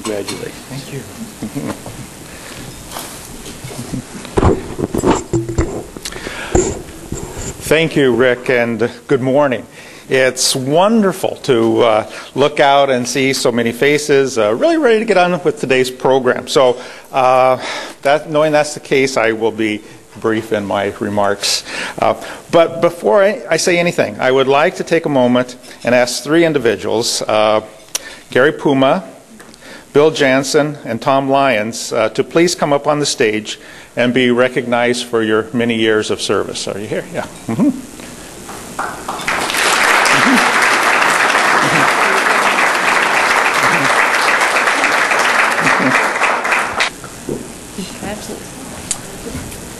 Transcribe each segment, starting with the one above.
Congratulations. Thank you. Thank you, Rick, and good morning. It's wonderful to look out and see so many faces really ready to get on with today's program. So knowing that's the case, I will be brief in my remarks. But before I say anything, I would like to take a moment and ask three individuals, Gary Puma, Bill Jansen, and Tom Lyons, to please come up on the stage and be recognized for your many years of service. Are you here? Yeah.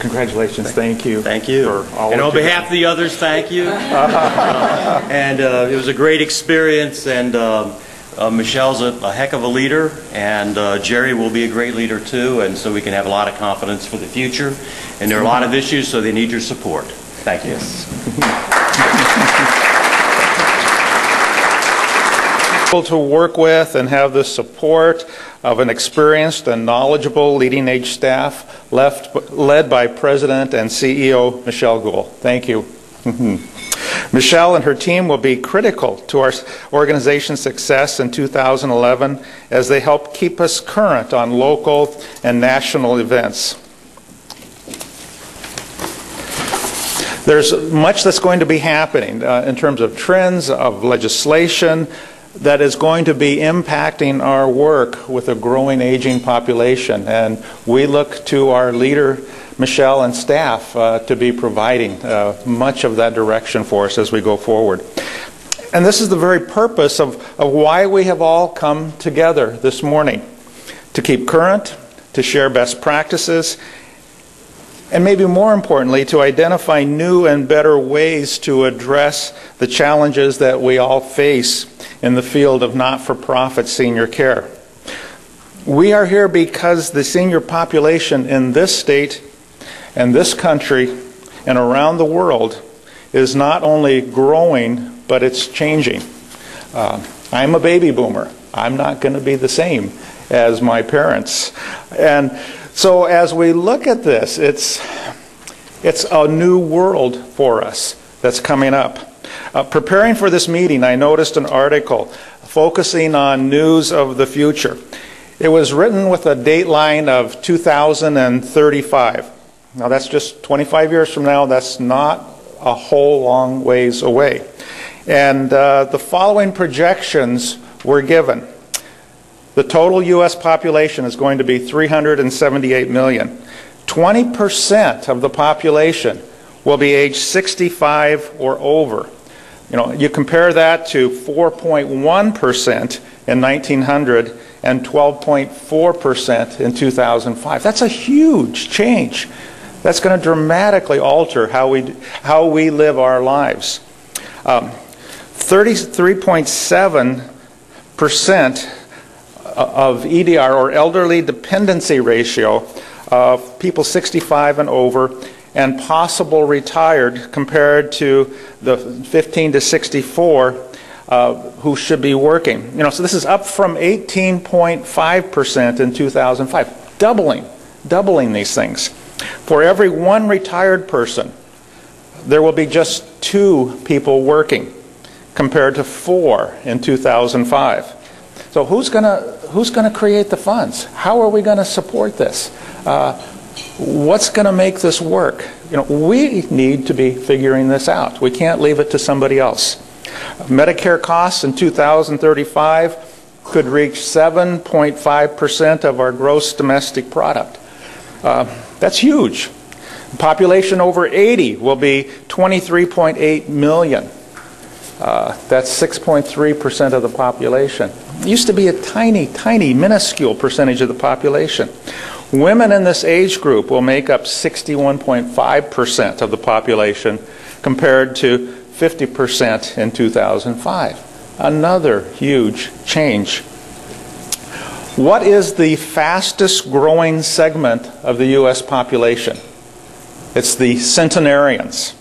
Congratulations. Thank you. Thank you. And on behalf of the others, thank you. And it was a great experience, and Michelle's a heck of a leader, and Jerry will be a great leader too, and so we can have a lot of confidence for the future. And there are a lot of issues, so they need your support. Thank you. To work with and have the support of an experienced and knowledgeable leading age staff led by President and CEO Michelle Gould. Thank you. Michelle and her team will be critical to our organization's success in 2011 as they help keep us current on local and national events. There's much that's going to be happening in terms of trends, of legislation, that is going to be impacting our work with a growing aging population. And we look to our leader, Michelle, and staff to be providing much of that direction for us as we go forward. And this is the very purpose of why we have all come together this morning, to keep current, to share best practices, and maybe more importantly, to identify new and better ways to address the challenges that we all face in the field of not-for-profit senior care. We are here because the senior population in this state and this country and around the world is not only growing, but it's changing. I'm a baby boomer. I'm not going to be the same as my parents. And so as we look at this, it's a new world for us that's coming up. Preparing for this meeting, I noticed an article focusing on news of the future. It was written with a dateline of 2035. Now that's just 25 years from now. That's not a whole long ways away. And the following projections were given. The total U.S. population is going to be 378 million. 20% of the population will be age 65 or over. You know, you compare that to 4.1% in 1900 and 12.4% in 2005. That's a huge change. That's going to dramatically alter how we live our lives. 33.7% of EDR, or elderly dependency ratio, of people 65 and over and possible retired, compared to the 15 to 64 who should be working. You know, so this is up from 18.5% in 2005, doubling these things. For every one retired person, there will be just 2 people working, compared to 4 in 2005. So who's going to create the funds? How are we going to support this? What's going to make this work? You know, we need to be figuring this out. We can't leave it to somebody else. Medicare costs in 2035 could reach 7.5% of our gross domestic product. That's huge. Population over 80 will be 23.8 million. That's 6.3% of the population. It used to be a tiny, minuscule percentage of the population. Women in this age group will make up 61.5% of the population, compared to 50% in 2005. Another huge change. What is the fastest growing segment of the U.S. population? It's the centenarians.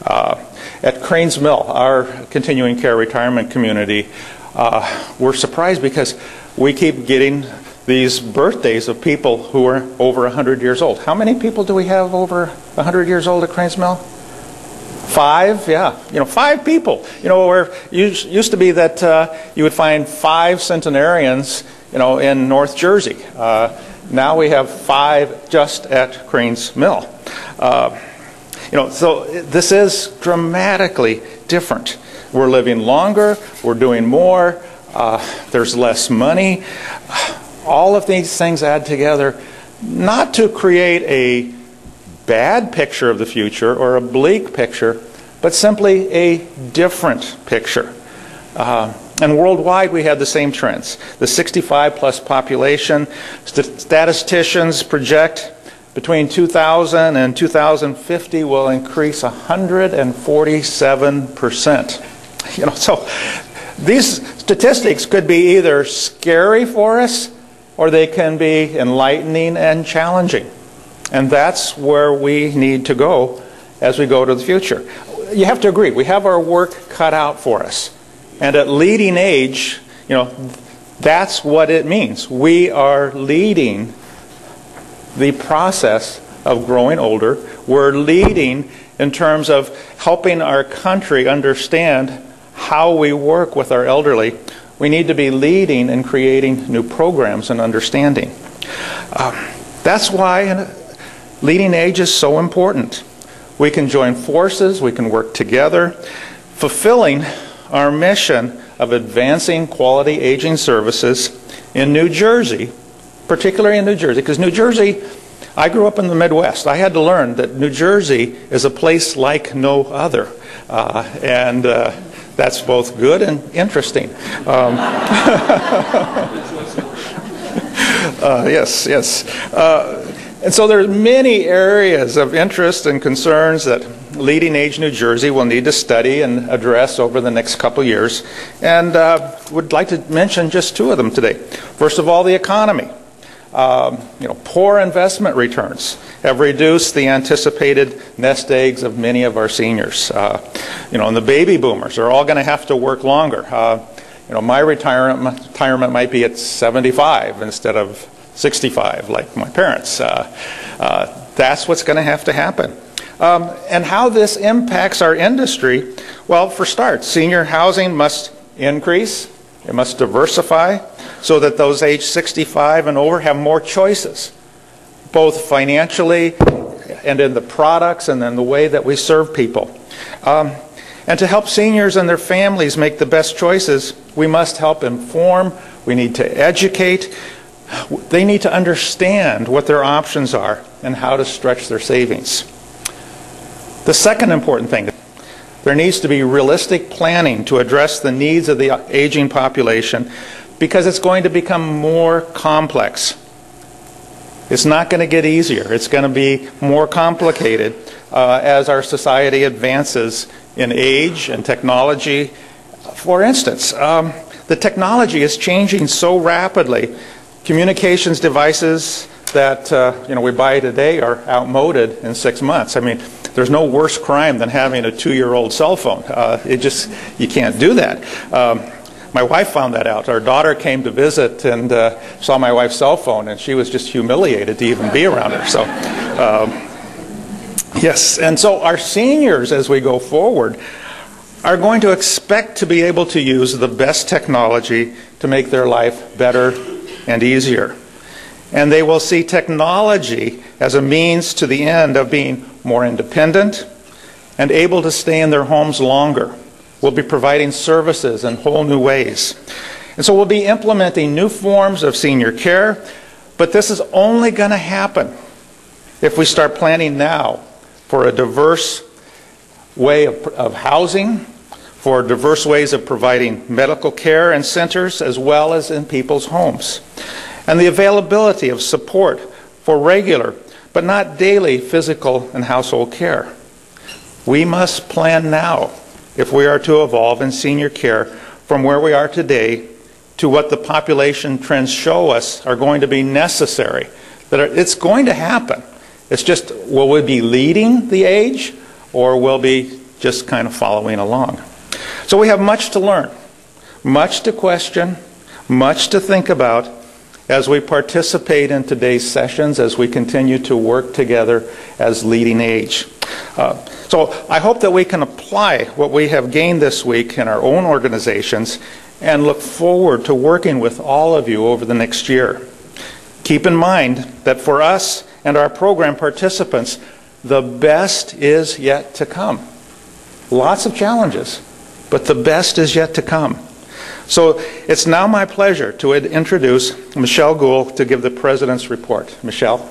At Cranes Mill, our continuing care retirement community, we're surprised because we keep getting these birthdays of people who are over 100 years old. How many people do we have over 100 years old at Cranes Mill? 5, yeah. 5 people. Where it used to be that you would find 5 centenarians, in North Jersey. Now we have 5 just at Cranes Mill. So this is dramatically different. We're living longer, we're doing more, there's less money. All of these things add together not to create a bad picture of the future or a bleak picture, but simply a different picture. And worldwide we have the same trends. The 65-plus population, statisticians project between 2000 and 2050 will increase 147%. So these statistics could be either scary for us or they can be enlightening and challenging. And that's where we need to go as we go to the future. You have to agree, we have our work cut out for us. And at LeadingAge, that's what it means. We are leading the process of growing older. We're leading in terms of helping our country understand how we work with our elderly. We need to be leading in creating new programs and understanding. That's why LeadingAge is so important. We can join forces, we can work together, fulfilling our mission of advancing quality aging services in New Jersey, particularly in New Jersey, because New Jersey, I grew up in the Midwest. I had to learn that New Jersey is a place like no other. And that's both good and interesting. Yes. And so there's many areas of interest and concerns that LeadingAge New Jersey will need to study and address over the next couple years. And would like to mention just 2 of them today. First of all, the economy. Poor investment returns have reduced the anticipated nest eggs of many of our seniors. And the baby boomers are all going to have to work longer. My retirement might be at 75 instead of 65 like my parents. That's what's going to happen. And how this impacts our industry, well, for starts, senior housing must increase, it must diversify, so that those age 65 and over have more choices, both financially and in the products and in the way that we serve people. And to help seniors and their families make the best choices, we must help inform, we need to educate, they need to understand what their options are and how to stretch their savings. The second important thing, there needs to be realistic planning to address the needs of the aging population, because it's going to become more complex. It's not going to get easier. It's going to be more complicated as our society advances in age and technology. For instance, the technology is changing so rapidly. Communications devices that we buy today are outmoded in 6 months. I mean, there's no worse crime than having a 2-year-old cell phone. You can't do that. My wife found that out. Our daughter came to visit and saw my wife's cell phone, and she was just humiliated to even be around her. So, yes, and so our seniors, as we go forward, are going to expect to be able to use the best technology to make their life better and easier. And they will see technology as a means to the end of being more independent and able to stay in their homes longer. We'll be providing services in whole new ways. And so we'll be implementing new forms of senior care, but this is only going to happen if we start planning now for a diverse way of housing, for diverse ways of providing medical care in centers as well as in people's homes, and the availability of support for regular but not daily physical and household care. We must plan now if we are to evolve in senior care from where we are today to what the population trends show us are going to be necessary. That it's going to happen. It's just, will we be leading the age, or will we just kind of following along? So we have much to learn, much to question, Much to think about as we participate in today's sessions, as we continue to work together as LeadingAge. So I hope that we can apply what we have gained this week in our own organizations and look forward to working with all of you over the next year. Keep in mind that for us and our program participants, the best is yet to come. Lots of challenges, but the best is yet to come. So it's now my pleasure to introduce Michelle Gould to give the President's report. Michelle.